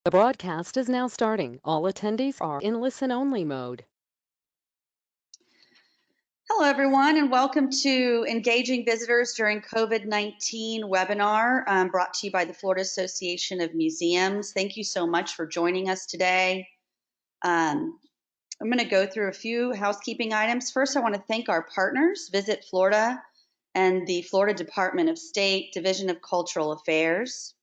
The broadcast is now starting. All attendees are in listen-only mode. Hello, everyone, and welcome to Engaging Visitors During COVID-19 webinar brought to you by the Florida Association of Museums. Thank you so much for joining us today. I'm going to go through a few housekeeping items. First, I want to thank our partners, Visit Florida and the Florida Department of State, Division of Cultural Affairs.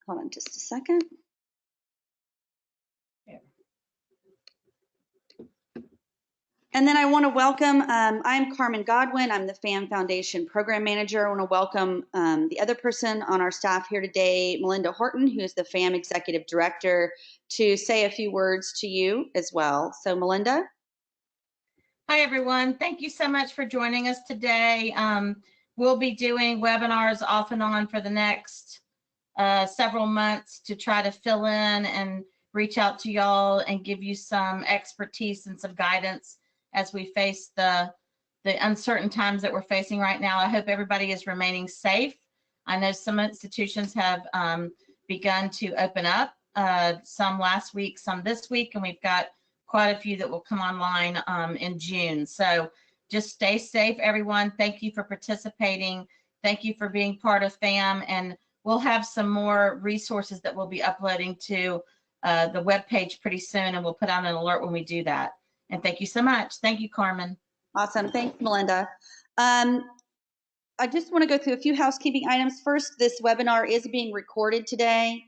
Hold on just a second. And then I want to welcome, I'm Carmen Godwin. I'm the FAM Foundation Program Manager. I want to welcome the other person on our staff here today, Melinda Horton, who is the FAM Executive Director, to say a few words to you as well. So Melinda. Hi, everyone. Thank you so much for joining us today. We'll be doing webinars off and on for the next several months to try to fill in and reach out to y'all and give you some expertise and some guidance as we face the uncertain times that we're facing right now. I hope everybody is remaining safe. I know some institutions have begun to open up, some last week, some this week, and we've got quite a few that will come online in June. So just stay safe, everyone. Thank you for participating. Thank you for being part of FAM, and we'll have some more resources that we'll be uploading to the webpage pretty soon, and we'll put out an alert when we do that. And thank you so much. Thank you, Carmen. Awesome. Thanks, Melinda. I just want to go through a few housekeeping items. First, this webinar is being recorded today.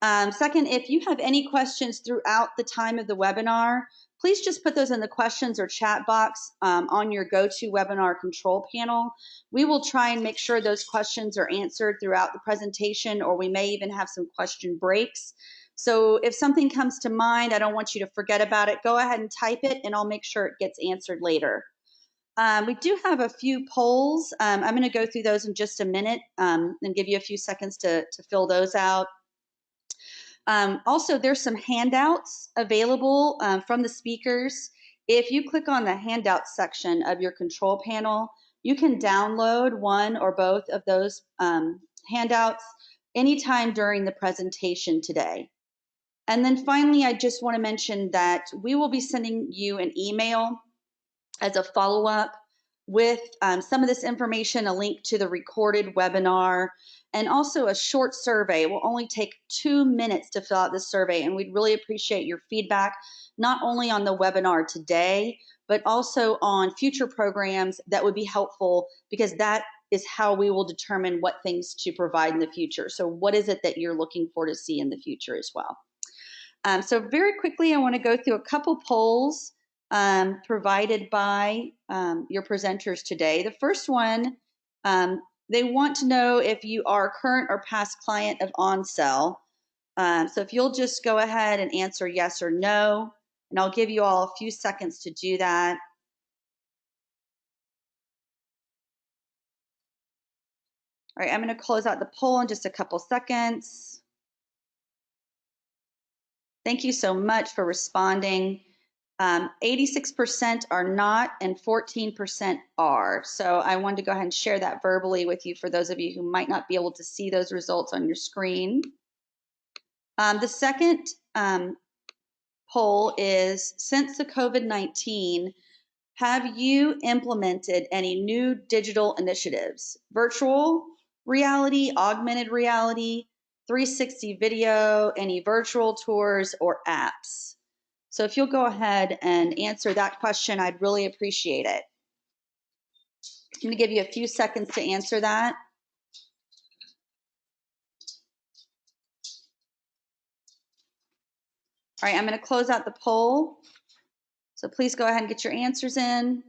Second, if you have any questions throughout the time of the webinar, please just put those in the questions or chat box on your GoToWebinar control panel. We will try and make sure those questions are answered throughout the presentation, or we may even have some question breaks. So if something comes to mind, I don't want you to forget about it. Go ahead and type it, and I'll make sure it gets answered later. We do have a few polls. I'm going to go through those in just a minute and give you a few seconds to fill those out. Also, there's some handouts available from the speakers. If you click on the handouts section of your control panel, you can download one or both of those handouts anytime during the presentation today. And then finally, I just want to mention that we will be sending you an email as a follow-up with some of this information, a link to the recorded webinar, and also a short survey. It will only take 2 minutes to fill out this survey, and we'd really appreciate your feedback, not only on the webinar today, but also on future programs that would be helpful, because that is how we will determine what things to provide in the future. So what is it that you're looking for to see in the future as well? So very quickly, I want to go through a couple polls provided by your presenters today. The first one, they want to know if you are a current or past client of OnCell. So if you'll just go ahead and answer yes or no, and I'll give you all a few seconds to do that. All right, I'm going to close out the poll in just a couple seconds. Thank you so much for responding. 86% are not and 14% are. So I wanted to go ahead and share that verbally with you for those of you who might not be able to see those results on your screen. The second poll is, since the COVID-19, have you implemented any new digital initiatives? Virtual reality, augmented reality, 360 video, any virtual tours or apps? So if you'll go ahead and answer that question, I'd really appreciate it. I'm going to give you a few seconds to answer that. All right, I'm going to close out the poll. So please go ahead and get your answers in.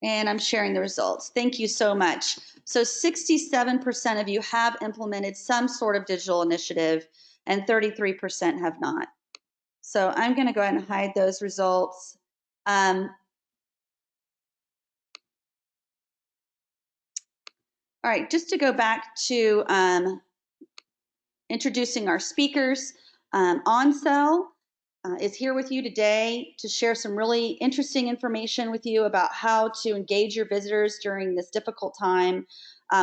And I'm sharing the results. Thank you so much. So 67% of you have implemented some sort of digital initiative, and 33% have not. So I'm going to go ahead and hide those results. All right, just to go back to introducing our speakers, OnCell is here with you today to share some really interesting information with you about how to engage your visitors during this difficult time.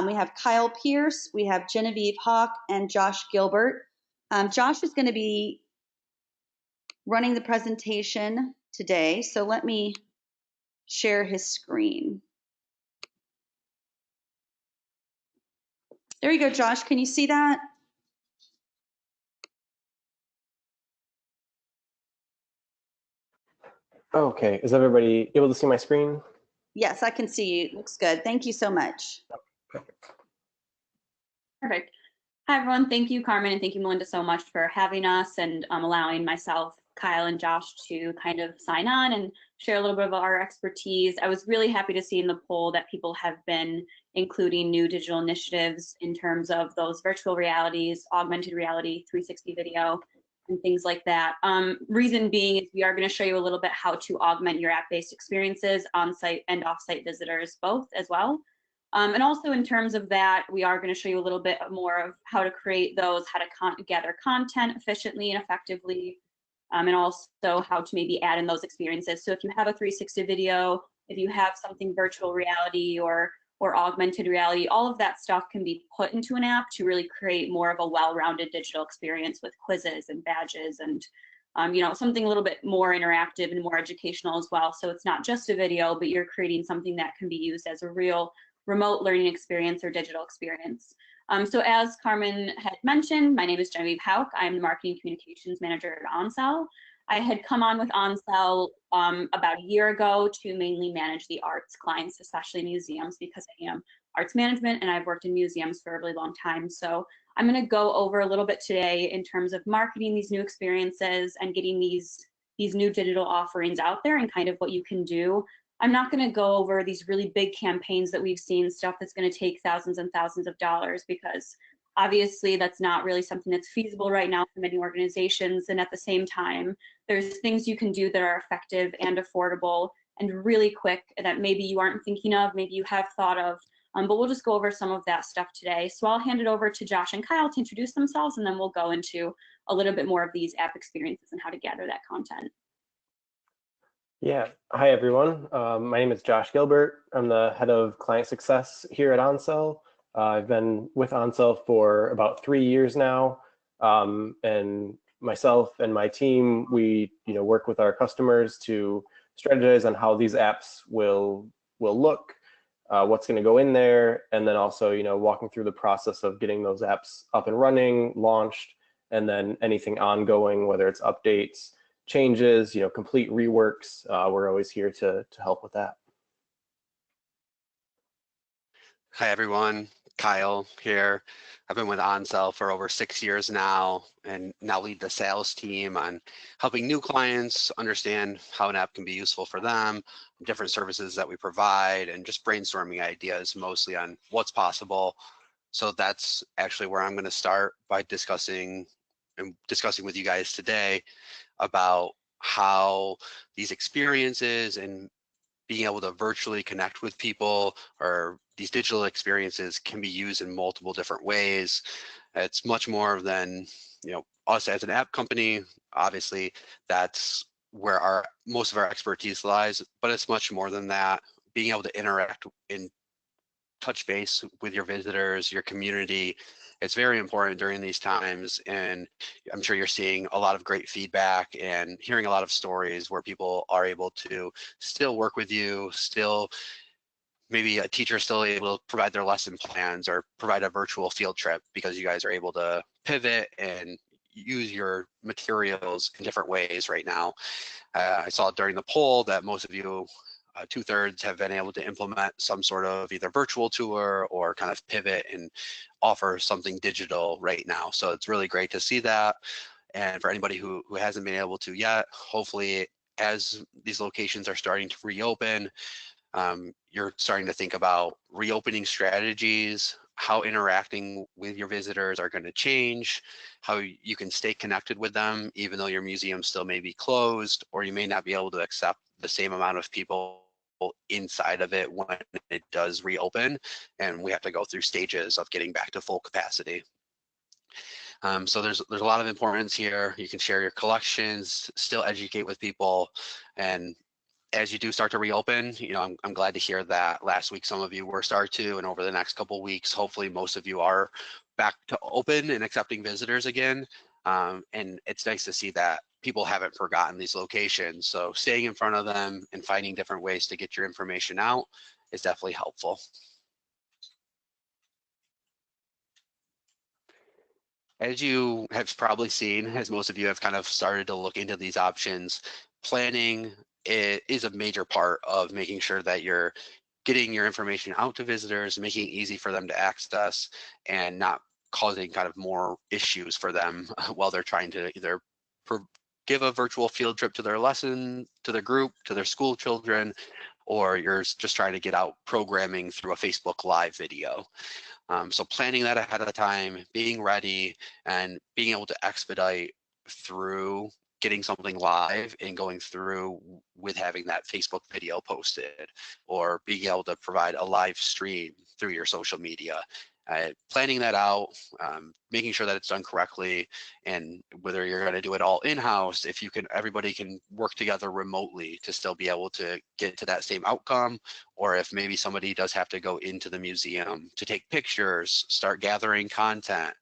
We have Kyle Pierce, we have Genevieve Hawk, and Josh Gilbert. Josh is going to be running the presentation today, so let me share his screen. There you go, Josh. Can you see that? Okay, is everybody able to see my screen? Yes, I can see you. Looks good. Thank you so much. Perfect. Hi, everyone. Thank you, Carmen, and thank you, Melinda, so much for having us and allowing myself, Kyle, and Josh to kind of sign on and share a little bit of our expertise. I was really happy to see in the poll that people have been including new digital initiatives in terms of those virtual realities, augmented reality, 360 video, and things like that. Reason being is we are going to show you a little bit how to augment your app-based experiences on-site and off-site visitors both as well. And also in terms of that, we are going to show you a little bit more of how to create those, how to gather content efficiently and effectively, and also how to maybe add in those experiences. So if you have a 360 video, if you have something virtual reality or augmented reality, all of that stuff can be put into an app to really create more of a well-rounded digital experience with quizzes and badges and you know, something a little bit more interactive and more educational as well. So it's not just a video, but you're creating something that can be used as a real remote learning experience or digital experience. So as Carmen had mentioned, my name is Genevieve Hauck. I'm the Marketing Communications Manager at Onsell. I had come on with Onsell about a year ago to mainly manage the arts clients, especially museums, because I am arts management and I've worked in museums for a really long time. So I'm going to go over a little bit today in terms of marketing these new experiences and getting these new digital offerings out there and kind of what you can do. I'm not going to go over these really big campaigns that we've seen, stuff that's going to take thousands and thousands of dollars, because obviously that's not really something that's feasible right now for many organizations. And at the same time, there's things you can do that are effective and affordable and really quick that maybe you aren't thinking of, maybe you have thought of, but we'll just go over some of that stuff today. So I'll hand it over to Josh and Kyle to introduce themselves, and then we'll go into a little bit more of these app experiences and how to gather that content. Yeah, hi everyone. My name is Josh Gilbert. I'm the head of client success here at Onsell. I've been with Onsell for about 3 years now, and myself and my team, we work with our customers to strategize on how these apps will look, what's going to go in there, and then also walking through the process of getting those apps up and running, launched, and then anything ongoing, whether it's updates, changes, complete reworks. We're always here to help with that. Hi everyone, Kyle here. I've been with Onsell for over 6 years now and now lead the sales team on helping new clients understand how an app can be useful for them, different services that we provide, and just brainstorming ideas mostly on what's possible. So that's actually where I'm going to start by discussing with you guys today about how these experiences and being able to virtually connect with people or these digital experiences can be used in multiple different ways. It's much more than us as an app company. Obviously, that's where most of our expertise lies, but it's much more than that. Being able to interact and touch base with your visitors, your community, it's very important during these times, and I'm sure you're seeing a lot of great feedback and hearing a lot of stories where people are able to still work with you, still maybe a teacher still able to provide their lesson plans or provide a virtual field trip because you guys are able to pivot and use your materials in different ways right now. I saw during the poll that most of you, 2/3 have been able to implement some sort of either virtual tour or kind of pivot and offer something digital right now. So it's really great to see that. And for anybody who hasn't been able to yet, hopefully as these locations are starting to reopen, you're starting to think about reopening strategies, how interacting with your visitors are going to change, how you can stay connected with them, even though your museum still may be closed, or you may not be able to accept the same amount of people inside of it when it does reopen, and we have to go through stages of getting back to full capacity. So there's a lot of importance here. You can share your collections, still educate with people, and as you do start to reopen, I'm glad to hear that last week some of you were start to, and over the next couple of weeks, hopefully most of you are back to open and accepting visitors again. And it's nice to see that people haven't forgotten these locations. So staying in front of them and finding different ways to get your information out is definitely helpful. As you have probably seen, as most of you have kind of started to look into these options, planning is a major part of making sure that you're getting your information out to visitors, making it easy for them to access, and not causing kind of more issues for them while they're trying to either give a virtual field trip to their lesson, to their group, to their school children, or you're just trying to get out programming through a Facebook Live video. So planning that ahead of time, being ready, and being able to expedite through getting something live and going through with having that Facebook video posted, or being able to provide a live stream through your social media. Planning that out, making sure that it's done correctly, and whether you're going to do it all in-house, if you can, everybody can work together remotely to still be able to get to that same outcome, or if maybe somebody does have to go into the museum to take pictures, start gathering content.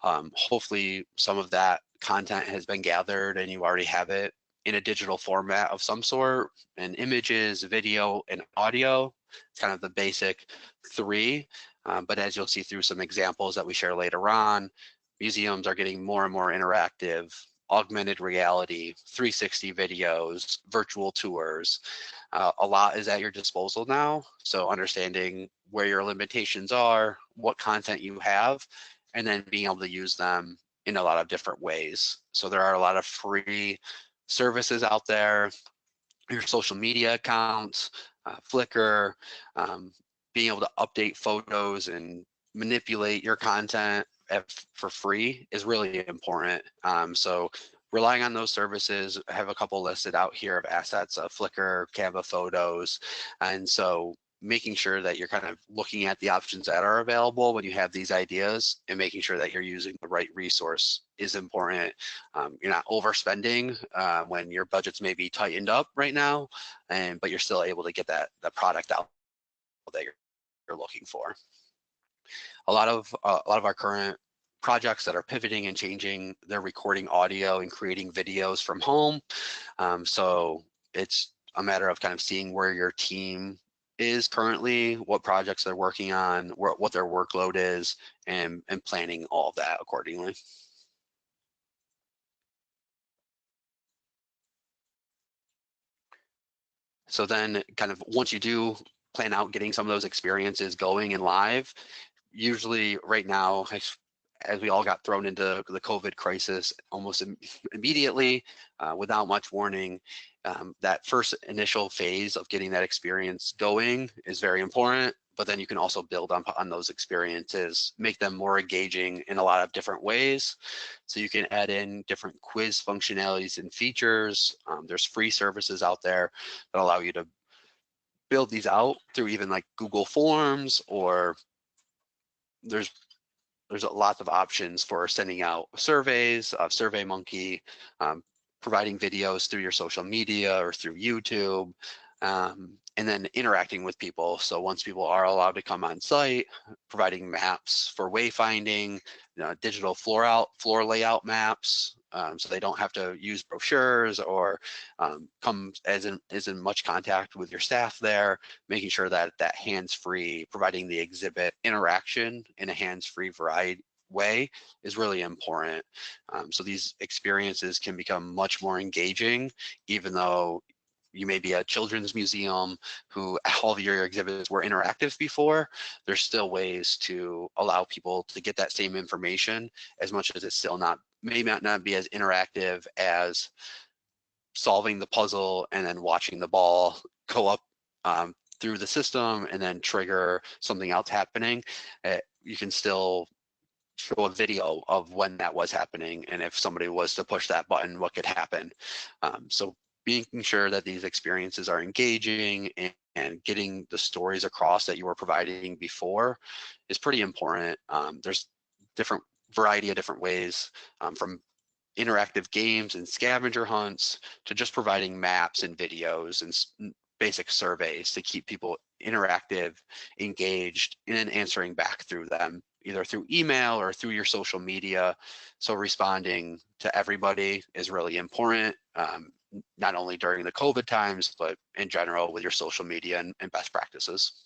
Hopefully some of that content has been gathered and you already have it in a digital format of some sort, and images, video, and audio. It's kind of the basic three. But as you'll see through some examples that we share later on, museums are getting more and more interactive, augmented reality, 360 videos, virtual tours. A lot is at your disposal now. So understanding where your limitations are, what content you have, and then being able to use them in a lot of different ways. So there are a lot of free services out there, your social media accounts, Flickr, being able to update photos and manipulate your content for free is really important. So relying on those services, I have a couple listed out here of assets, Flickr, Canva Photos. And so making sure that you're kind of looking at the options that are available when you have these ideas, and making sure that you're using the right resource is important. You're not overspending when your budgets may be tightened up right now, but you're still able to get the product out that you're looking for. A lot of our current projects that are pivoting and changing, they're recording audio and creating videos from home. So it's a matter of kind of seeing where your team is currently, what projects they're working on, what their workload is, and planning all of that accordingly. So then kind of once you do plan out getting some of those experiences going and live, usually right now, as we all got thrown into the COVID crisis almost immediately without much warning, that first initial phase of getting that experience going is very important, but then you can also build on those experiences, make them more engaging in a lot of different ways. So you can add in different quiz functionalities and features. There's free services out there that allow you to build these out through even like Google Forms, or there's lots of options for sending out surveys, SurveyMonkey, providing videos through your social media or through YouTube, and then interacting with people. So once people are allowed to come on site, providing maps for wayfinding, digital floor layout maps, so they don't have to use brochures or come as in much contact with your staff there, making sure that hands-free, providing the exhibit interaction in a hands-free variety way is really important. So these experiences can become much more engaging, even though you may be a children's museum who all of your exhibits were interactive before. There's still ways to allow people to get that same information, as much as it's still may not be as interactive as solving the puzzle and then watching the ball go up through the system and then trigger something else happening. You can still show a video of when that was happening, and if somebody was to push that button, what could happen. So making sure that these experiences are engaging and getting the stories across that you were providing before is pretty important. There's variety of different ways, from interactive games and scavenger hunts to just providing maps and videos and basic surveys to keep people interactive, engaged, and then answering back through them, either through email or through your social media. So responding to everybody is really important, not only during the COVID times, but in general with your social media and best practices.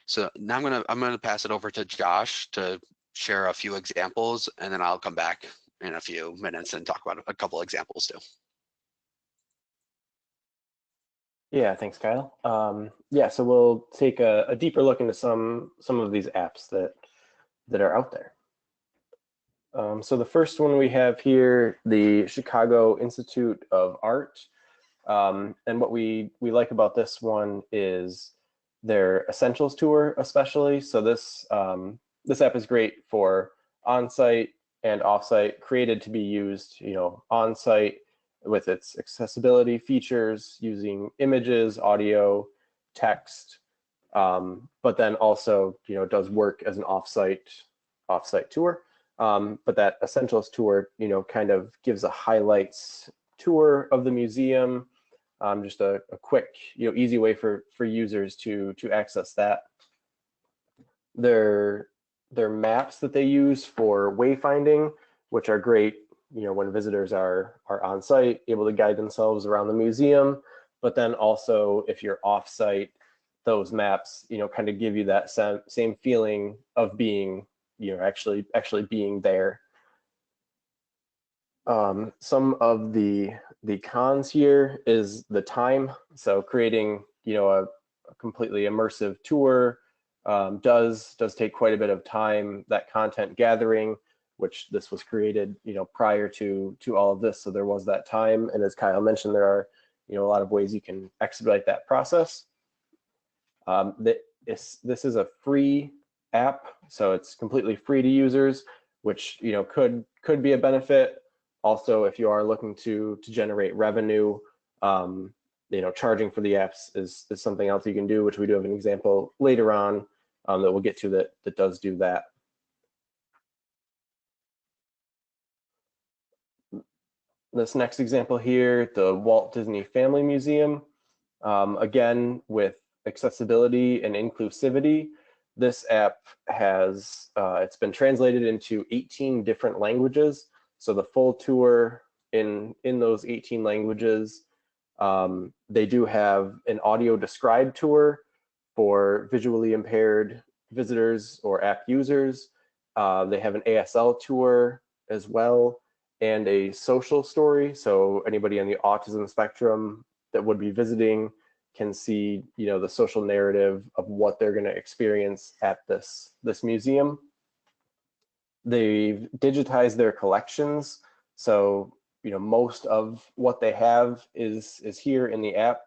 So now I'm gonna pass it over to Josh to share a few examples, and then I'll come back in a few minutes and talk about a couple examples too. Yeah, thanks, Kyle. Yeah, so we'll take a deeper look into some of these apps that are out there. So the first one we have here, the Chicago Institute of Art. And what we like about this one is their Essentials Tour, especially. So this this app is great for on-site and off-site, created to be used, on-site with its accessibility features, using images, audio, text, but then also, does work as an off-site tour. But that Essentials Tour, kind of gives a highlights tour of the museum, just a quick, easy way for users to access that. Their maps that they use for wayfinding, which are great, when visitors are on site, able to guide themselves around the museum. But then also, if you're off site, those maps, kind of give you that same feeling of being, actually being there. Some of the cons here is the time. So creating, a completely immersive tour does take quite a bit of time. That content gathering, which this was created, prior to all of this, so there was that time. And as Kyle mentioned, there are, a lot of ways you can expedite that process. This is a free app, so it's completely free to users, which could be a benefit. Also, if you are looking to generate revenue, charging for the apps is something else you can do, which we do have an example later on that we'll get to that does do that. This next example here, the Walt Disney Family Museum, again with accessibility and inclusivity. This app has it's been translated into 18 different languages. So the full tour in those 18 languages. They do have an audio described tour for visually impaired visitors or app users. They have an ASL tour as well, and a social story. So anybody on the autism spectrum that would be visiting can see, the social narrative of what they're going to experience at this museum. They've digitized their collections, so most of what they have is here in the app.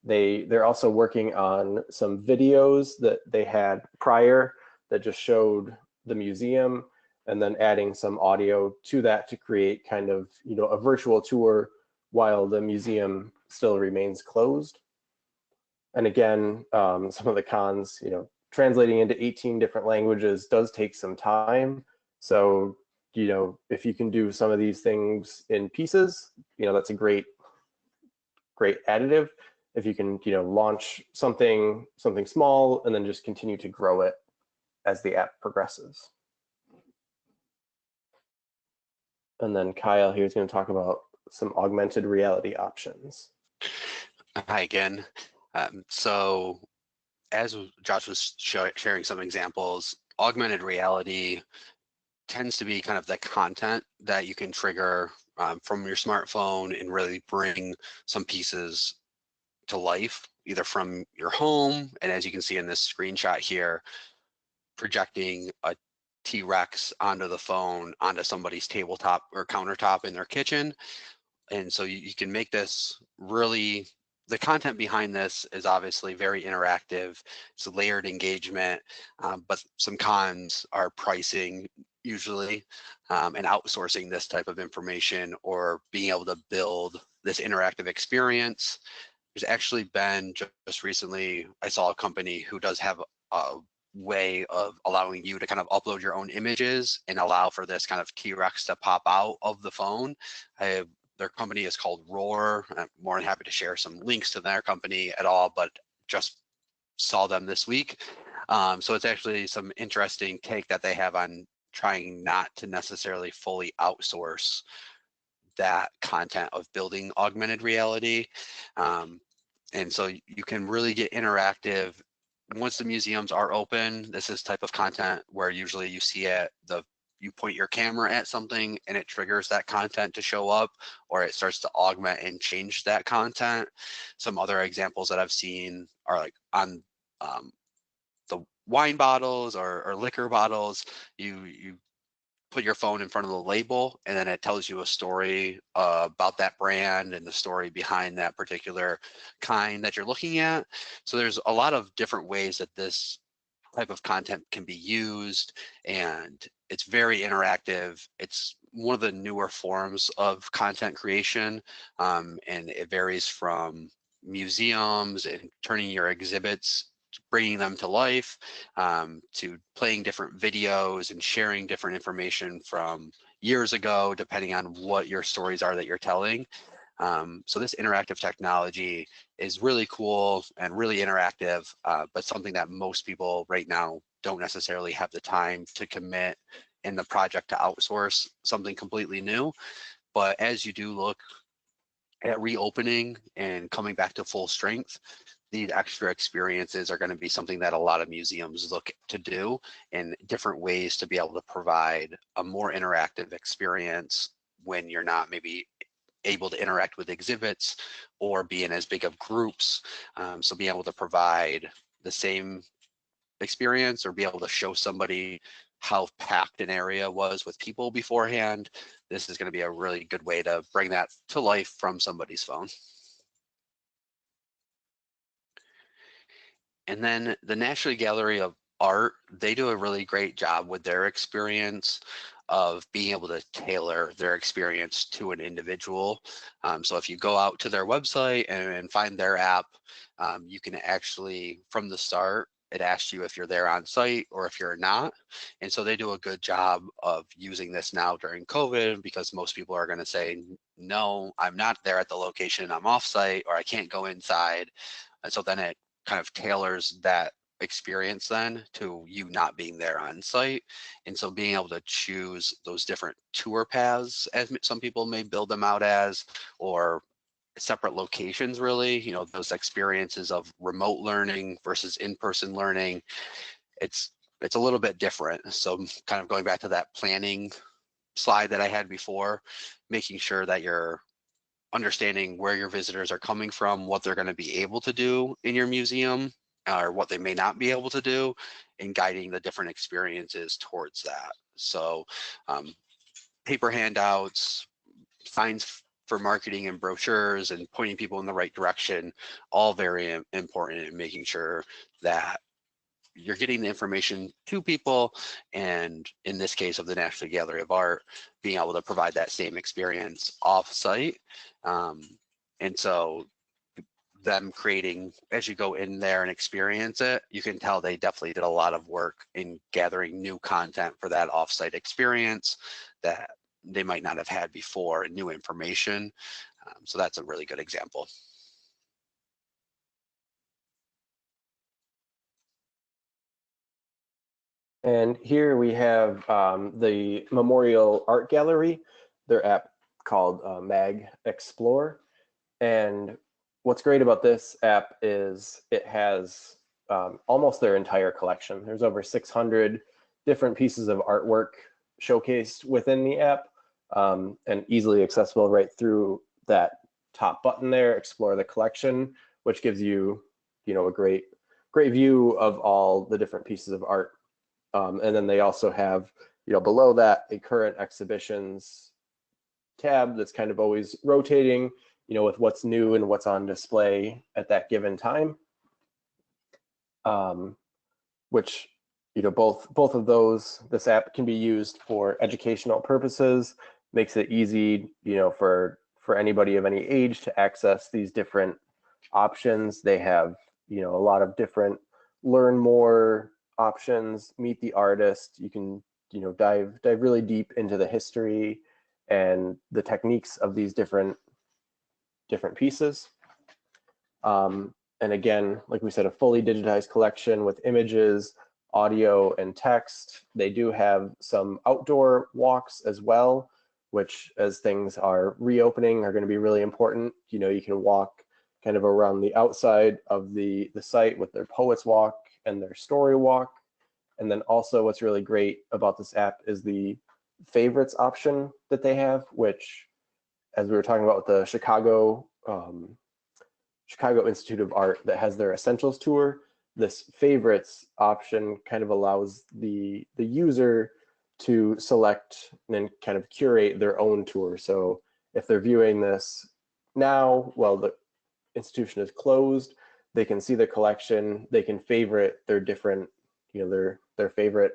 They're also working on some videos that they had prior that just showed the museum, and then adding some audio to that to create kind of a virtual tour while the museum still remains closed. And again, some of the cons, translating into 18 different languages does take some time. So, if you can do some of these things in pieces, that's a great additive. If you can, launch something small and then just continue to grow it as the app progresses. And then Kyle here is going to talk about some augmented reality options. Hi again. So as Josh was sharing some examples, augmented reality tends to be kind of the content that you can trigger from your smartphone and really bring some pieces to life, either from your home, and as you can see in this screenshot here, projecting a T-Rex onto the phone, onto somebody's tabletop or countertop in their kitchen. And so you can make this really, the content behind this is obviously very interactive. It's a layered engagement, but some cons are pricing usually, and outsourcing this type of information or being able to build this interactive experience. There's actually been just recently, I saw a company who does have way of allowing you to kind of upload your own images and allow for this kind of T-Rex to pop out of the phone. Their company is called Roar. I'm more than happy to share some links to their company at all, but just saw them this week. So it's actually some interesting take that they have on trying not to necessarily fully outsource that content of building augmented reality. And so you can really get interactive. Once the museums are open, this is type of content where usually you see it, you point your camera at something and it triggers that content to show up, or it starts to augment and change that content. Some other examples that I've seen are like on the wine bottles or liquor bottles, you put your phone in front of the label and then it tells you a story about that brand and the story behind that particular kind that you're looking at. So there's a lot of different ways that this type of content can be used, and it's very interactive. It's one of the newer forms of content creation, and it varies from museums and turning your exhibits, bringing them to life, to playing different videos and sharing different information from years ago, depending on what your stories are that you're telling. So this interactive technology is really cool and really interactive, but something that most people right now don't necessarily have the time to commit in the project to outsource something completely new. But as you do look at reopening and coming back to full strength, these extra experiences are going to be something that a lot of museums look to do, in different ways to be able to provide a more interactive experience when you're not maybe able to interact with exhibits or be in as big of groups. So being able to provide the same experience or be able to show somebody how packed an area was with people beforehand, this is going to be a really good way to bring that to life from somebody's phone. And then the National Gallery of Art, they do a really great job with their experience of being able to tailor their experience to an individual. So if you go out to their website and find their app, you can actually, from the start, it asks you if you're there on site or if you're not. And so they do a good job of using this now during COVID, because most people are going to say, no, I'm not there at the location, I'm off site, or I can't go inside. And so then it kind of tailors that experience then to you not being there on site. And so being able to choose those different tour paths, as some people may build them out as, or separate locations, really, you know, those experiences of remote learning versus in-person learning, it's a little bit different. So kind of going back to that planning slide that I had before, making sure that you're understanding where your visitors are coming from, what they're going to be able to do in your museum, or what they may not be able to do, and guiding the different experiences towards that. So paper handouts, signs for marketing and brochures, and pointing people in the right direction, all very important in making sure that you're getting the information to people, and in this case of the National Gallery of Art, being able to provide that same experience off-site. And so them creating, as you go in there and experience it, you can tell they definitely did a lot of work in gathering new content for that off-site experience that they might not have had before, and new information. So that's a really good example. And here we have the Memorial Art Gallery, their app called Mag Explore. And what's great about this app is it has almost their entire collection. There's over 600 different pieces of artwork showcased within the app, and easily accessible right through that top button there, Explore the Collection, which gives you, a great view of all the different pieces of art. And then they also have, below that, a current exhibitions tab that's kind of always rotating, with what's new and what's on display at that given time. Which, both of those, this app can be used for educational purposes, makes it easy, for anybody of any age to access these different options. They have, a lot of different learn more options, meet the artist. You can, dive really deep into the history and the techniques of these different pieces. And again, like we said, a fully digitized collection with images, audio, and text. They do have some outdoor walks as well, which, as things are reopening, are going to be really important. You can walk kind of around the outside of the site with their Poets Walk and their Story Walk. And then also what's really great about this app is the favorites option that they have, which, as we were talking about with the Chicago Institute of Art that has their Essentials tour, this favorites option kind of allows the user to select and kind of curate their own tour. So if they're viewing this now, while the institution is closed, they can see the collection, they can favorite their different, their favorite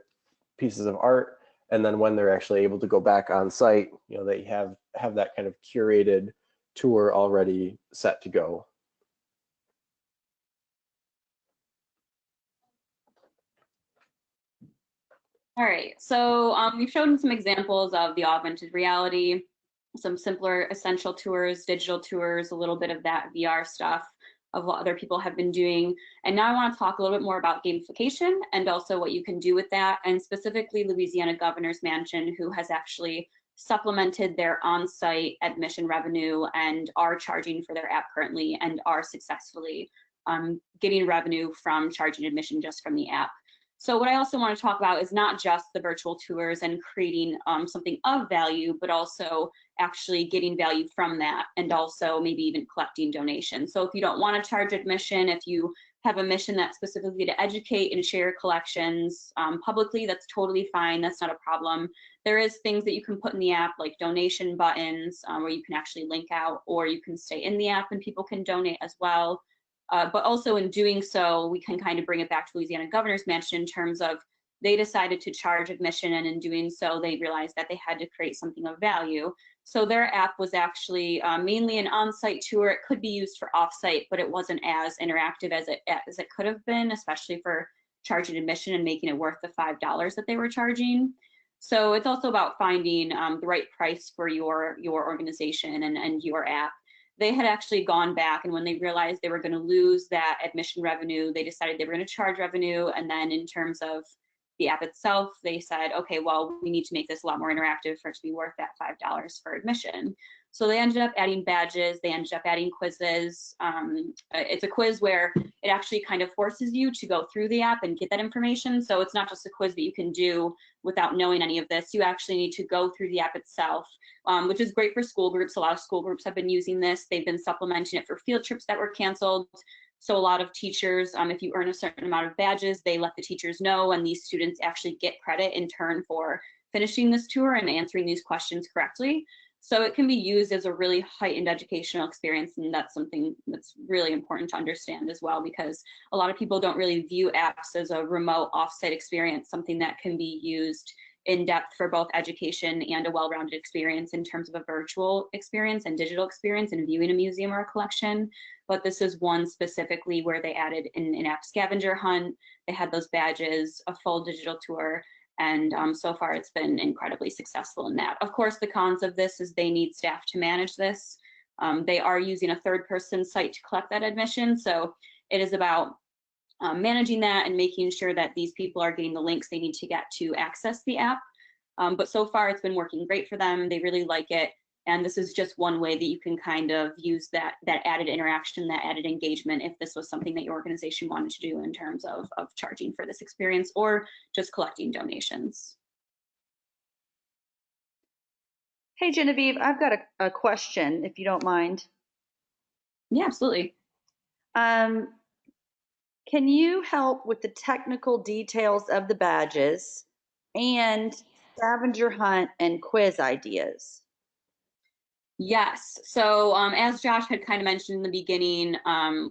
pieces of art. And then when they're actually able to go back on site, they have that kind of curated tour already set to go. All right, so we've shown some examples of the augmented reality, some simpler essential tours, digital tours, a little bit of that VR stuff of what other people have been doing. And now I want to talk a little bit more about gamification and also what you can do with that, and specifically Louisiana Governor's Mansion, who has actually supplemented their on-site admission revenue and are charging for their app currently and are successfully getting revenue from charging admission just from the app. So what I also want to talk about is not just the virtual tours and creating something of value, but also actually getting value from that, and also maybe even collecting donations. So if you don't want to charge admission, if you have a mission that's specifically to educate and share collections publicly, that's totally fine. That's not a problem. There is things that you can put in the app, like donation buttons, where you can actually link out, or you can stay in the app and people can donate as well. But also in doing so, we can kind of bring it back to Louisiana Governor's Mansion in terms of they decided to charge admission, and in doing so, they realized that they had to create something of value. So their app was actually mainly an on-site tour. It could be used for off-site, but it wasn't as interactive as it could have been, especially for charging admission and making it worth the $5 that they were charging. So it's also about finding the right price for your organization and your app. They had actually gone back, and when they realized they were going to lose that admission revenue, they decided they were going to charge revenue. And then in terms of the app itself, they said, okay, well, we need to make this a lot more interactive for it to be worth that $5 for admission. So they ended up adding badges, they ended up adding quizzes. It's a quiz where it actually kind of forces you to go through the app and get that information. So it's not just a quiz that you can do without knowing any of this. You actually need to go through the app itself, which is great for school groups. A lot of school groups have been using this. They've been supplementing it for field trips that were canceled. So a lot of teachers, if you earn a certain amount of badges, they let the teachers know, and these students actually get credit in turn for finishing this tour and answering these questions correctly. So it can be used as a really heightened educational experience, and that's something that's really important to understand as well, because a lot of people don't really view apps as a remote offsite experience, something that can be used in depth for both education and a well-rounded experience in terms of a virtual experience and digital experience and viewing a museum or a collection. But this is one specifically where they added an in-app scavenger hunt. They had those badges, a full digital tour, and so far it's been incredibly successful in that. Of course, the cons of this is they need staff to manage this. They are using a third-person site to collect that admission, so it is about managing that and making sure that these people are getting the links they need to get to access the app. But so far it's been working great for them. They really like it. And this is just one way that you can kind of use that added interaction, that added engagement, if this was something that your organization wanted to do in terms of charging for this experience or just collecting donations. Hey, Genevieve, I've got a question, if you don't mind. Yeah, absolutely. Can you help with the technical details of the badges and scavenger hunt and quiz ideas? Yes. So as Josh had kind of mentioned in the beginning,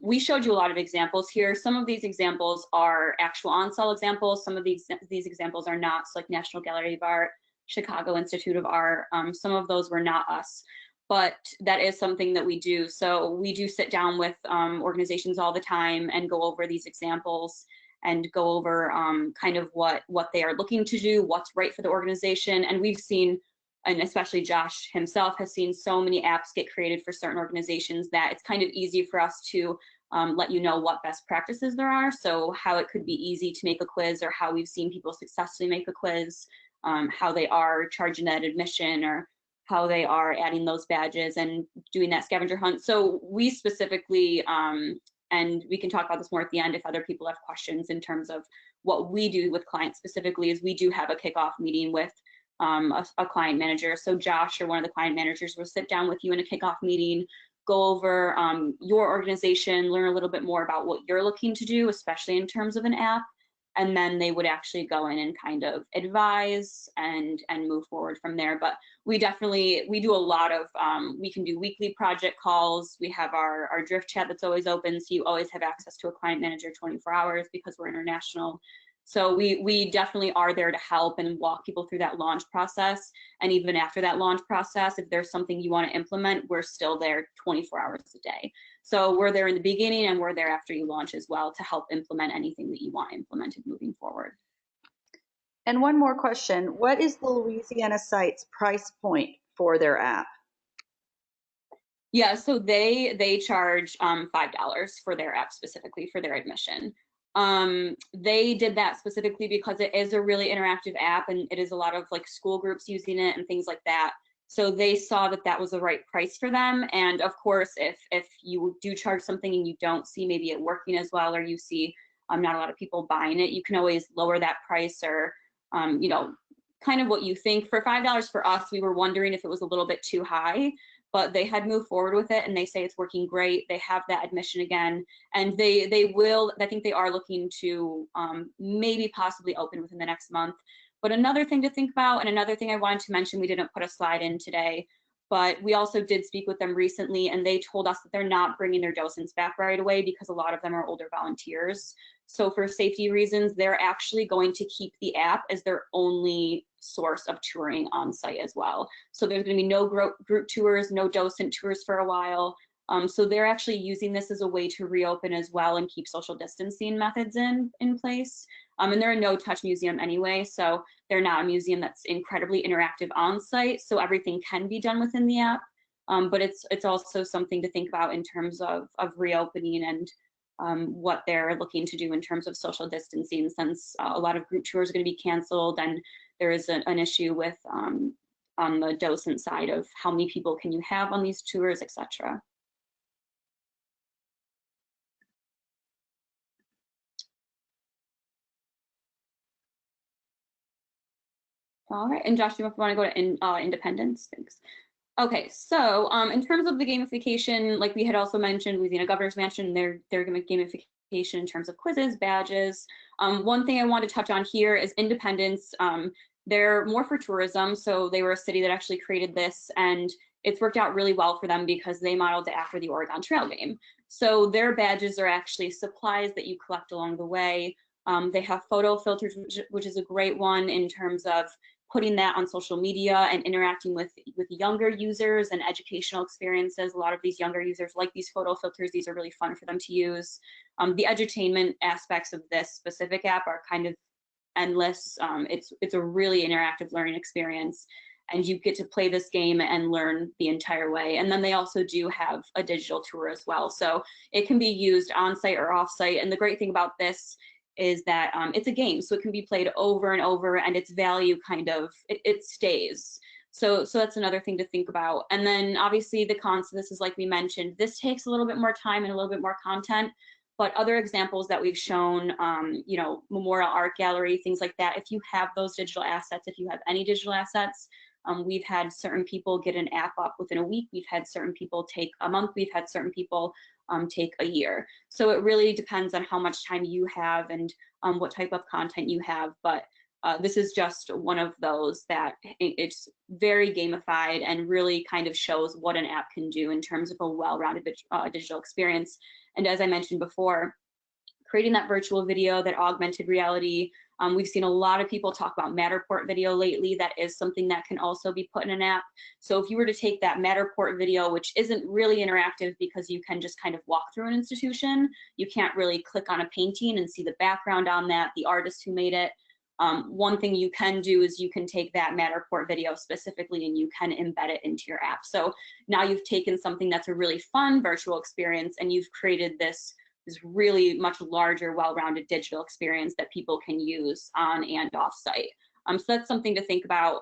we showed you a lot of examples here. Some of these examples are actual on-sale examples. Some of these examples are not, so like National Gallery of Art, Chicago Institute of Art. Some of those were not us, but that is something that we do. So we do sit down with organizations all the time and go over these examples. and go over kind of what they are looking to do, what's right for the organization. And we've seen, and especially Josh himself has seen, so many apps get created for certain organizations that it's kind of easy for us to let you know what best practices there are. So how it could be easy to make a quiz, or how we've seen people successfully make a quiz, how they are charging that admission, or how they are adding those badges and doing that scavenger hunt. So we specifically, and we can talk about this more at the end if other people have questions in terms of what we do with clients specifically, is we do have a kickoff meeting with a client manager. So Josh, or one of the client managers, will sit down with you in a kickoff meeting, go over your organization, learn a little bit more about what you're looking to do, especially in terms of an app. And then they would actually go in and kind of advise and move forward from there. But we do a lot of, we can do weekly project calls. We have our Drift chat that's always open, so you always have access to a client manager 24 hours because we're international. So we definitely are there to help and walk people through that launch process. And even after that launch process, if there's something you want to implement, we're still there 24 hours a day. So we're there in the beginning, and we're there after you launch as well to help implement anything that you want implemented moving forward. And one more question. What is the Louisiana site's price point for their app? Yeah, so they charge $5 for their app, specifically for their admission. They did that specifically because it is a really interactive app, and it is a lot of like school groups using it and things like that. So they saw that that was the right price for them. And of course, if you do charge something and you don't see maybe it working as well, or you see not a lot of people buying it, you can always lower that price, or you know, kind of what you think. For $5 for us, we were wondering if it was a little bit too high, but they had moved forward with it, and they say it's working great. They have that admission again, and they will, I think they are looking to maybe possibly open within the next month. But another thing to think about, and another thing I wanted to mention, we didn't put a slide in today, but we also did speak with them recently, and they told us that they're not bringing their docents back right away because a lot of them are older volunteers. So for safety reasons, they're actually going to keep the app as their only source of touring on site as well. So there's going to be no group tours, no docent tours for a while. So they're actually using this as a way to reopen as well and keep social distancing methods in place. And they're a no-touch museum anyway, so they're not a museum that's incredibly interactive on site, so everything can be done within the app. But it's also something to think about in terms of reopening and what they're looking to do in terms of social distancing, since a lot of group tours are going to be canceled, and there is an issue with on the docent side of how many people can you have on these tours, etc. All right, and Josh, do you want to go to independence? Thanks. Okay, so in terms of the gamification, like we had also mentioned, Louisiana Governor's Mansion, their gamification in terms of quizzes, badges. One thing I want to touch on here is Independence. They're more for tourism, so they were a city that actually created this, and it's worked out really well for them because they modeled it after the Oregon Trail game. So their badges are actually supplies that you collect along the way. They have photo filters, which is a great one in terms of putting that on social media and interacting with younger users and educational experiences. A lot of these younger users like these photo filters. These are really fun for them to use. The edutainment aspects of this specific app are kind of endless. It's a really interactive learning experience, and you get to play this game and learn the entire way. And then they also do have a digital tour as well. So it can be used on site or off site. And the great thing about this is that it's a game, so it can be played over and over, and its value kind of, it stays. So that's another thing to think about. And then obviously the cons to this is, like we mentioned, this takes a little bit more time and a little bit more content, but other examples that we've shown, you know, Memorial Art Gallery, things like that, if you have those digital assets, if you have any digital assets, we've had certain people get an app up within a week. We've had certain people take a month. We've had certain people take a year. So it really depends on how much time you have and what type of content you have. But this is just one of those that it's very gamified and really kind of shows what an app can do in terms of a well-rounded digital experience. And as I mentioned before, creating that virtual video, that augmented reality, We've seen a lot of people talk about Matterport video lately. That is something that can also be put in an app. So if you were to take that Matterport video, which isn't really interactive because you can just kind of walk through an institution, you can't really click on a painting and see the background on that, the artist who made it. One thing you can do is you can take that Matterport video specifically and you can embed it into your app. So now you've taken something that's a really fun virtual experience and you've created this really much larger, well-rounded digital experience that people can use on and off site. So that's something to think about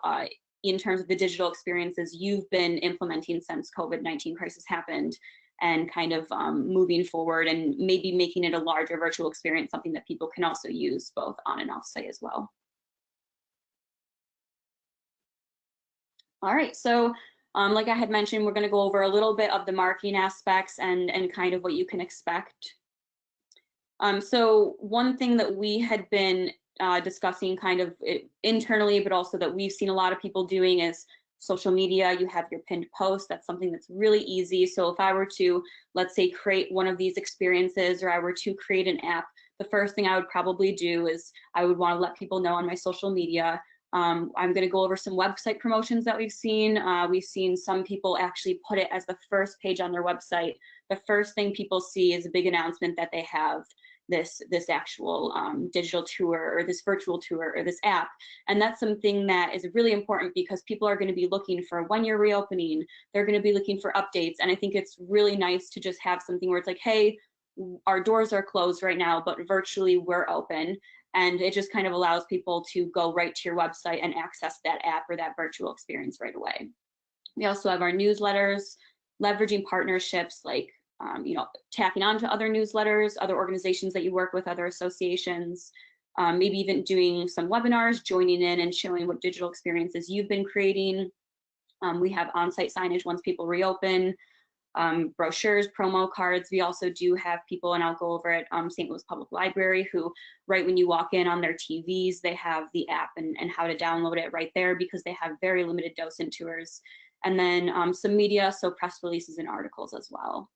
in terms of the digital experiences you've been implementing since COVID-19 crisis happened, and kind of moving forward and maybe making it a larger virtual experience, something that people can also use both on and off site as well. All right, so like I had mentioned, we're going to go over a little bit of the marketing aspects and kind of what you can expect. So one thing that we had been discussing kind of internally, but also that we've seen a lot of people doing is social media. You have your pinned post. That's something that's really easy. So if I were to, let's say, create one of these experiences, or I were to create an app, the first thing I would probably do is I would want to let people know on my social media. I'm going to go over some website promotions that we've seen. We've seen some people actually put it as the first page on their website. The first thing people see is a big announcement that they have this actual digital tour or this virtual tour or this app. And that's something that is really important because people are going to be looking for when you're reopening, they're going to be looking for updates. And I think it's really nice to just have something where it's like, hey, our doors are closed right now, but virtually we're open. And it just kind of allows people to go right to your website and access that app or that virtual experience right away. We also have our newsletters, leveraging partnerships like tacking on to other newsletters, other organizations that you work with, other associations, maybe even doing some webinars, joining in and showing what digital experiences you've been creating. We have on-site signage once people reopen, brochures, promo cards. We also do have people, and I'll go over at St. Louis Public Library, who right when you walk in on their TVs, they have the app and how to download it right there because they have very limited docent tours. And then some media, so press releases and articles as well.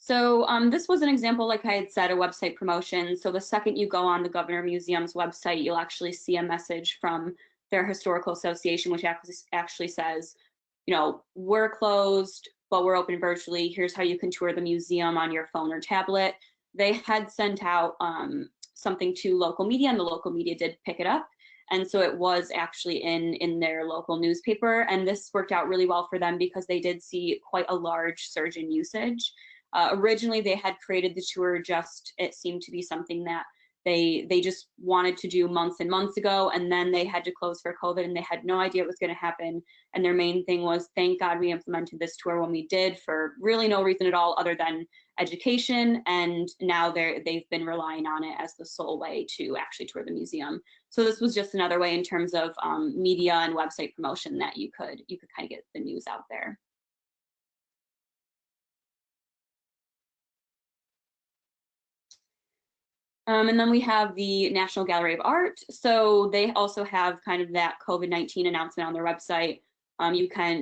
So this was an example, like I had said, a website promotion. So the second you go on the Governor Museum's website, you'll actually see a message from their historical association, which actually says, we're closed, but we're open virtually. Here's how you can tour the museum on your phone or tablet. They had sent out something to local media, and the local media did pick it up. And so it was actually in their local newspaper. And this worked out really well for them because they did see quite a large surge in usage. Originally, they had created the tour it seemed to be something that they just wanted to do months and months ago, and then they had to close for COVID and they had no idea what was going to happen. And their main thing was, thank God we implemented this tour when we did, for really no reason at all other than education. And now they've been relying on it as the sole way to actually tour the museum. So this was just another way in terms of media and website promotion that you could kind of get the news out there. And then we have the National Gallery of Art. So they also have kind of that COVID-19 announcement on their website.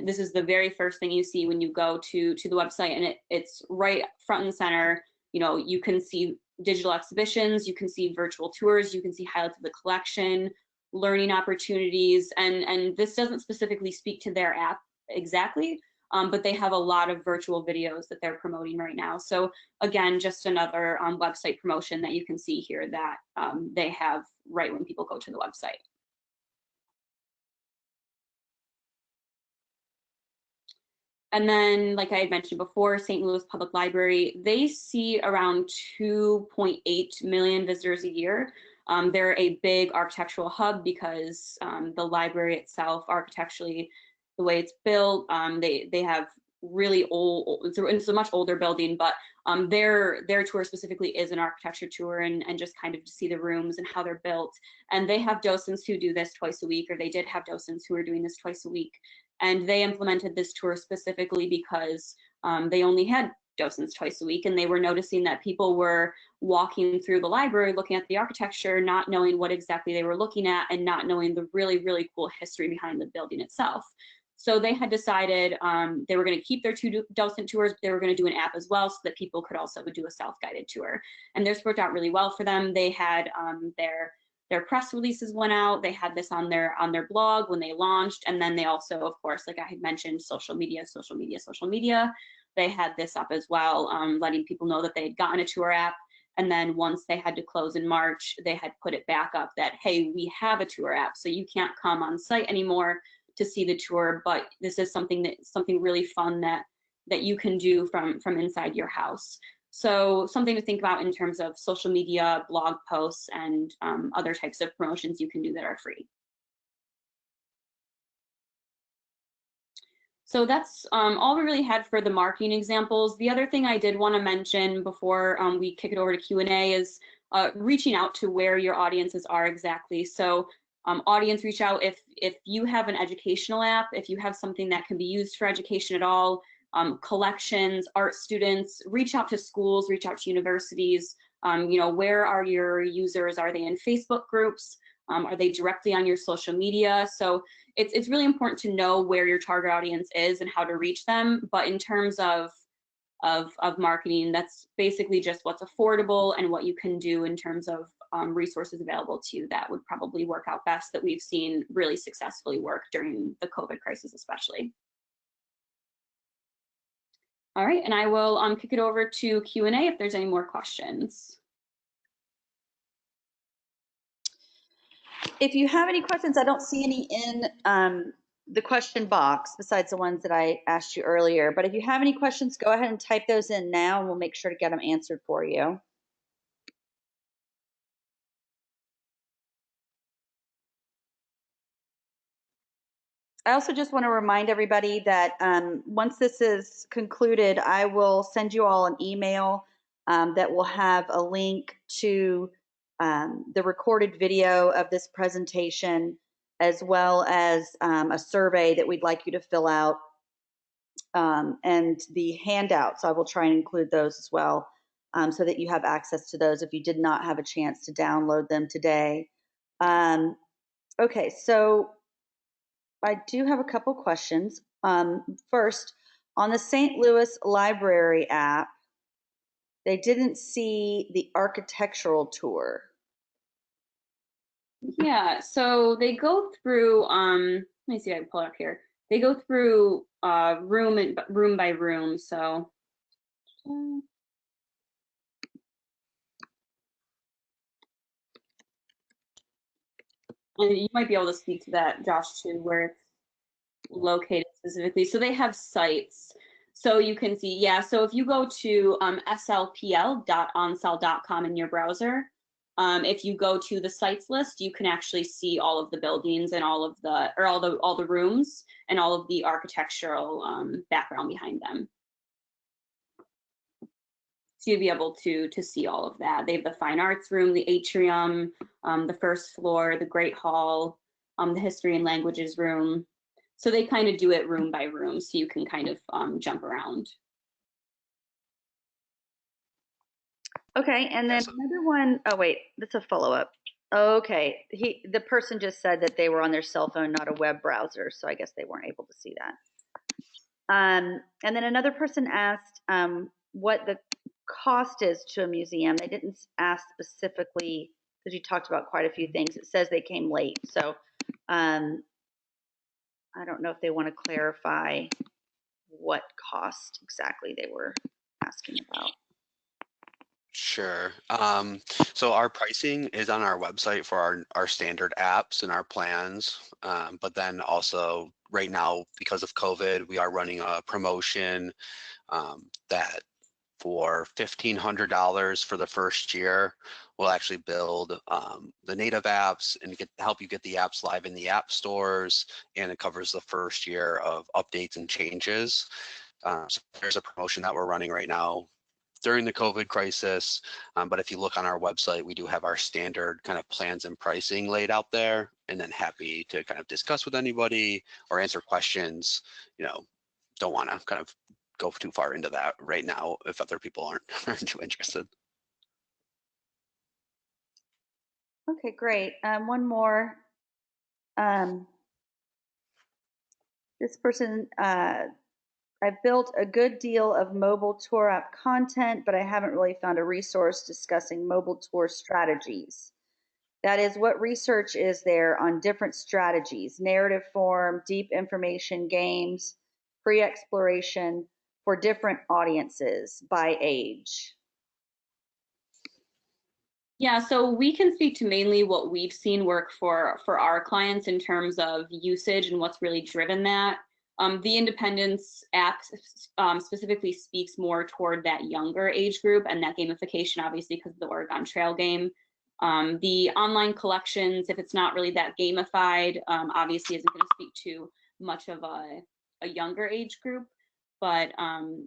This is the very first thing you see when you go to the website, and it's right front and center. You can see digital exhibitions, you can see virtual tours, you can see highlights of the collection, learning opportunities, and this doesn't specifically speak to their app exactly, but they have a lot of virtual videos that they're promoting right now. So again, just another website promotion that you can see here that they have right when people go to the website. And then, like I had mentioned before, St. Louis Public Library, they see around 2.8 million visitors a year. They're a big architectural hub because the library itself, architecturally, the way it's built, they have really old, it's a much older building, but their tour specifically is an architecture tour and just kind of to see the rooms and how they're built. And they have docents who do this twice a week, or they did have docents who are doing this twice a week. And they implemented this tour specifically because they only had docents twice a week, and they were noticing that people were walking through the library looking at the architecture, not knowing what exactly they were looking at and not knowing the really, really cool history behind the building itself. So they had decided they were going to keep their 2 docent tours, but they were going to do an app as well so that people could also do a self-guided tour. And this worked out really well for them. They had their press releases went out. They had this on their blog when they launched. And then they also, of course, like I had mentioned, social media. They had this up as well, letting people know that they had gotten a tour app. And then once they had to close in March, they had put it back up that, hey, we have a tour app, so you can't come on site anymore to see the tour, but this is something really fun that you can do from inside your house. So something to think about in terms of social media, blog posts, and other types of promotions you can do that are free. So that's all we really had for the marketing examples. The other thing I did want to mention before we kick it over to Q&A is reaching out to where your audiences are exactly. So audience reach out if you have an educational app, if you have something that can be used for education at all, collections, art students, reach out to schools, reach out to universities. Where are your users? Are they in Facebook groups? Are they directly on your social media? So it's really important to know where your target audience is and how to reach them. But in terms of marketing, that's basically just what's affordable and what you can do in terms of resources available to you that would probably work out best, that we've seen really successfully work during the COVID crisis especially. All right, and I will kick it over to Q&A if there's any more questions. If you have any questions, I don't see any in the question box besides the ones that I asked you earlier. But if you have any questions, go ahead and type those in now and we'll make sure to get them answered for you. I also just want to remind everybody that once this is concluded, I will send you all an email that will have a link to the recorded video of this presentation, as well as a survey that we'd like you to fill out, and the handouts. I will try and include those as well, so that you have access to those if you did not have a chance to download them today. Okay, so I do have a couple questions. First, on the St. Louis Library app, they didn't see the architectural tour. Yeah, so they go through, let me see if I can pull it up here. They go through room by room, so. And you might be able to speak to that, Josh, too, where it's located specifically. So they have sites. So you can see, yeah, so if you go to slpl.onsel.com in your browser, if you go to the sites list, you can actually see all of the buildings and all the rooms and all of the architectural background behind them. So you'll be able to see all of that. They have the fine arts room, the atrium, the first floor, the Great Hall, the history and languages room. So they kind of do it room by room, so you can kind of jump around. Okay, and then another one, oh wait, that's a follow-up. Okay, the person just said that they were on their cell phone, not a web browser, so I guess they weren't able to see that. And then another person asked what the cost is to a museum. They didn't ask specifically, because you talked about quite a few things. It says they came late, so I don't know if they want to clarify what cost exactly they were asking about. Sure. So our pricing is on our website for our standard apps and our plans. But then also right now, because of COVID, we are running a promotion that for $1,500 for the first year, we'll actually build the native apps and help you get the apps live in the app stores, and it covers the first year of updates and changes. So there's a promotion that we're running right now during the COVID crisis. But if you look on our website, we do have our standard kind of plans and pricing laid out there, and then happy to kind of discuss with anybody or answer questions. Don't want to kind of go too far into that right now if other people aren't too interested. Okay, great. One more. This person, I've built a good deal of mobile tour app content, but I haven't really found a resource discussing mobile tour strategies. That is, what research is there on different strategies, narrative form, deep information games, free exploration for different audiences by age? Yeah, so we can speak to mainly what we've seen work for our clients in terms of usage and what's really driven that. The Independence app specifically speaks more toward that younger age group and that gamification, obviously, because of the Oregon Trail game. The online collections, if it's not really that gamified, obviously isn't going to speak to much of a younger age group. But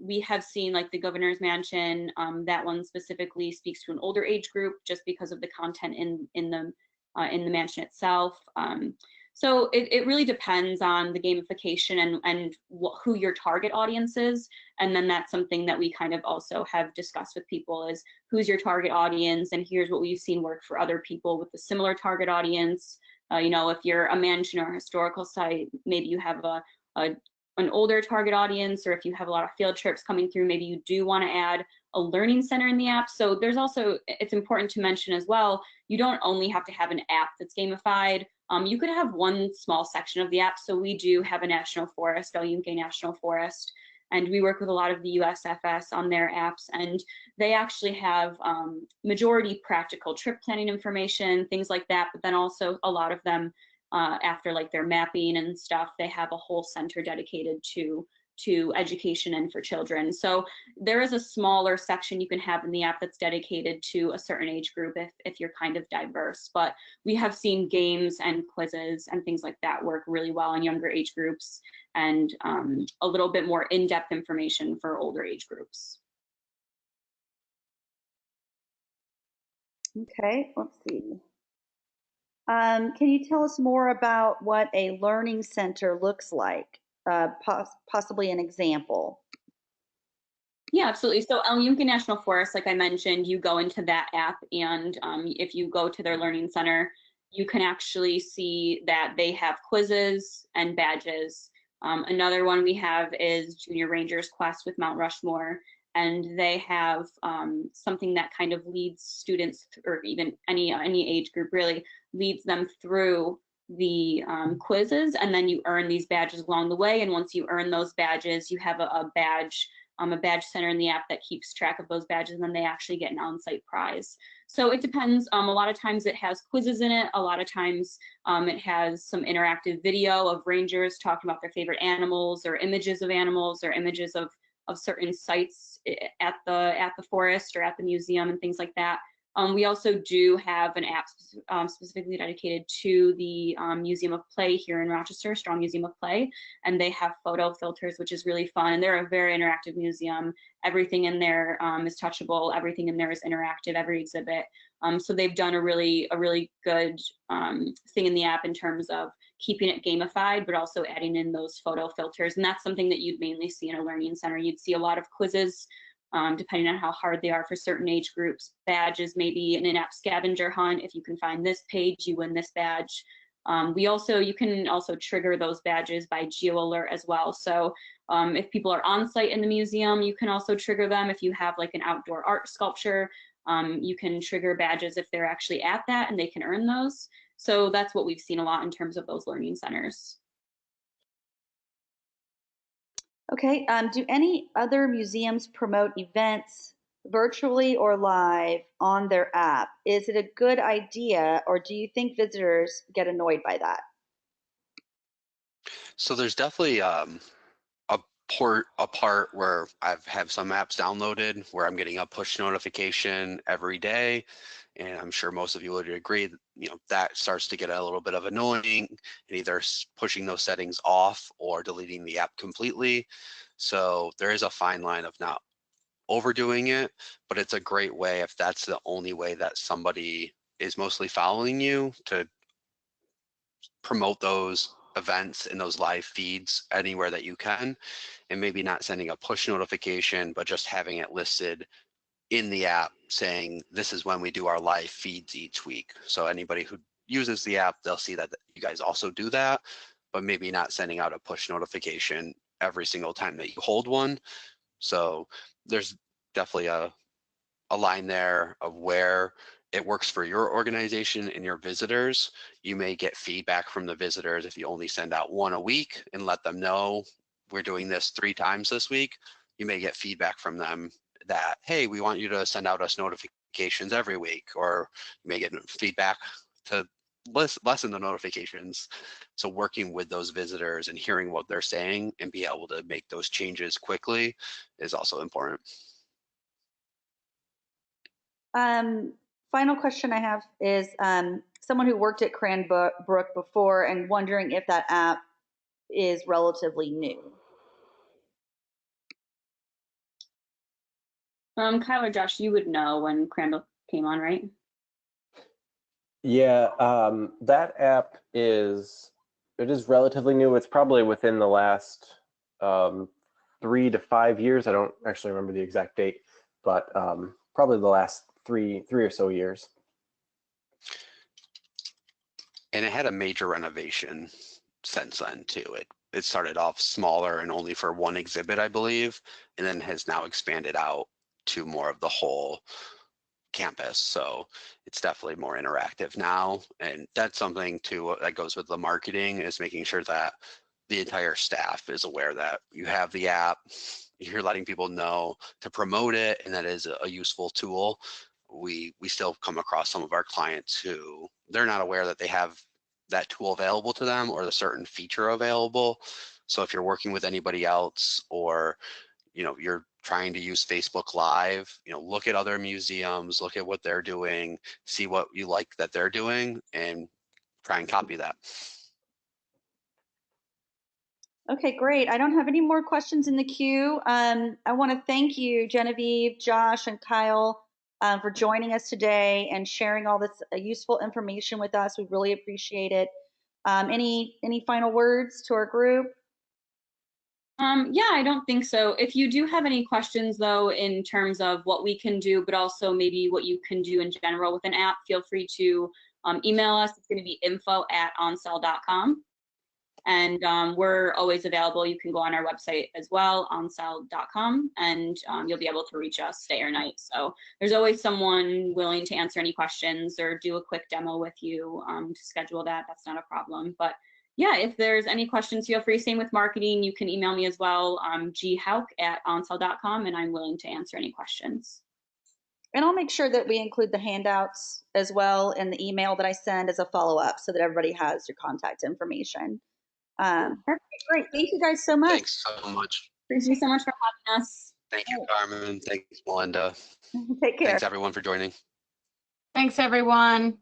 we have seen, like the Governor's Mansion, that one specifically speaks to an older age group just because of the content in the mansion itself. So it really depends on the gamification and who your target audience is. And then that's something that we kind of also have discussed with people is who's your target audience, and here's what we've seen work for other people with a similar target audience. You know, if you're a mansion or a historical site, maybe you have an older target audience, or if you have a lot of field trips coming through, maybe you do want to add a learning center in the app. So there's also, it's important to mention as well, you don't only have to have an app that's gamified. You could have one small section of the app. So we do have a national forest, El Yunque National Forest, and we work with a lot of the USFS on their apps, and they actually have majority practical trip planning information, things like that, but then also a lot of them after like their mapping and stuff, they have a whole center dedicated to education and for children. So there is a smaller section you can have in the app that's dedicated to a certain age group if you're kind of diverse. But we have seen games and quizzes and things like that work really well in younger age groups, and a little bit more in-depth information for older age groups. Okay, let's see. Can you tell us more about what a learning center looks like? Possibly an example. Yeah, absolutely. So El Yunque National Forest, like I mentioned, you go into that app, and if you go to their learning center, you can actually see that they have quizzes and badges. Another one we have is Junior Rangers Quest with Mount Rushmore, and they have something that kind of leads students, or even any age group really, leads them through the quizzes, and then you earn these badges along the way. And once you earn those badges, you have a badge center in the app that keeps track of those badges, and then they actually get an on-site prize. So it depends. A lot of times it has quizzes in it. A lot of times it has some interactive video of rangers talking about their favorite animals, or images of animals, or images of certain sites at the forest or at the museum and things like that. We also do have an app specifically dedicated to the Museum of Play here in Rochester, Strong Museum of Play, and they have photo filters, which is really fun. And they're a very interactive museum. Everything in there is touchable. Everything in there is interactive, every exhibit. So they've done a really good thing in the app in terms of keeping it gamified, but also adding in those photo filters. And that's something that you'd mainly see in a learning center. You'd see a lot of quizzes, depending on how hard they are for certain age groups. Badges, maybe an in-app scavenger hunt. If you can find this page, you win this badge. You can also trigger those badges by geo-alert as well. So if people are on site in the museum, you can also trigger them. If you have like an outdoor art sculpture, you can trigger badges if they're actually at that, and they can earn those. So that's what we've seen a lot in terms of those learning centers. Okay, do any other museums promote events virtually or live on their app? Is it a good idea, or do you think visitors get annoyed by that? So there's definitely a part where I have some apps downloaded where I'm getting a push notification every day, and I'm sure most of you would agree that, that starts to get a little bit of annoying, and either pushing those settings off or deleting the app completely. So there is a fine line of not overdoing it, but it's a great way, if that's the only way that somebody is mostly following you, to promote those events and those live feeds anywhere that you can, and maybe not sending a push notification, but just having it listed in the app saying this is when we do our live feeds each week. So anybody who uses the app, they'll see that you guys also do that. but maybe not sending out a push notification every single time that you hold one. So there's definitely a line there of where it works for your organization and your visitors. You may get feedback from the visitors if you only send out one a week and let them know we're doing this 3 times this week. You may get feedback from them that, hey, we want you to send out us notifications every week, or you may get feedback to lessen the notifications. So working with those visitors and hearing what they're saying and be able to make those changes quickly is also important. Final question I have is someone who worked at Cranbrook before and wondering if that app is relatively new. Kyle or Josh, you would know when Cranbrook came on, right? Yeah, that app is relatively new. It's probably within the last 3 to 5 years. I don't actually remember the exact date, but probably the last three or so years. And it had a major renovation since then too. It started off smaller and only for one exhibit, I believe, and then has now expanded out to more of the whole campus. So it's definitely more interactive now. And that's something too that goes with the marketing, is making sure that the entire staff is aware that you have the app, you're letting people know to promote it, and that is a useful tool. We still come across some of our clients who they're not aware that they have that tool available to them or the certain feature available. So if you're working with anybody else, or you're trying to use Facebook Live, look at other museums, look at what they're doing, see what you like that they're doing, and try and copy that. Okay, great. I don't have any more questions in the queue. I want to thank you, Genevieve, Josh, and Kyle, for joining us today and sharing all this useful information with us. We really appreciate it. Any final words to our group? Yeah, I don't think so. If you do have any questions though, in terms of what we can do, but also maybe what you can do in general with an app, feel free to email us. It's going to be info@onsell.com. And we're always available. You can go on our website as well, onsell.com, and you'll be able to reach us day or night. So there's always someone willing to answer any questions or do a quick demo with you to schedule that. That's not a problem. But yeah, if there's any questions, feel free. Same with marketing. You can email me as well, ghauk@onsell.com, and I'm willing to answer any questions. And I'll make sure that we include the handouts as well in the email that I send as a follow-up so that everybody has your contact information. Perfect. Great. Thank you guys so much. Thanks so much. Thank you so much for having us. Thank you, Carmen. Thanks, Melinda. Take care. Thanks, everyone, for joining. Thanks, everyone.